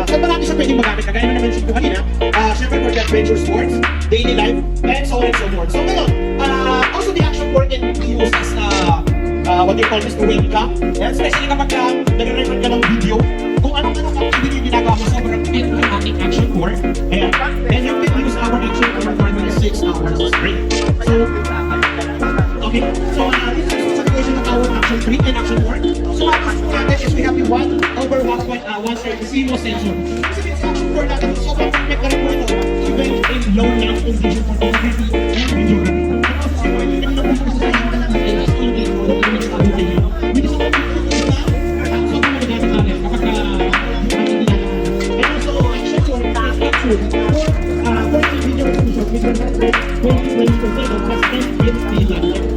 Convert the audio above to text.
Saan ba natin siya pwedeng magamit? Kagaya na naman siya kanina, syempre for the adventure sports, daily life, and so on and so forth. So ngayon, also the action word can be used as what they call this webcam. And especially kapag nag-record ka ng video, kung anong activity ginagawa mo sa sobrang fit ng ating action word, and you can use our action word for 26 hours straight. So, okay, so this is the situation of our action 3 and action word. So ang action natin is we have the 1/1.0 sensor. Kasi yung action word natin, sobrang perfect na rin po ito, even in low light condition for photography and videography. Video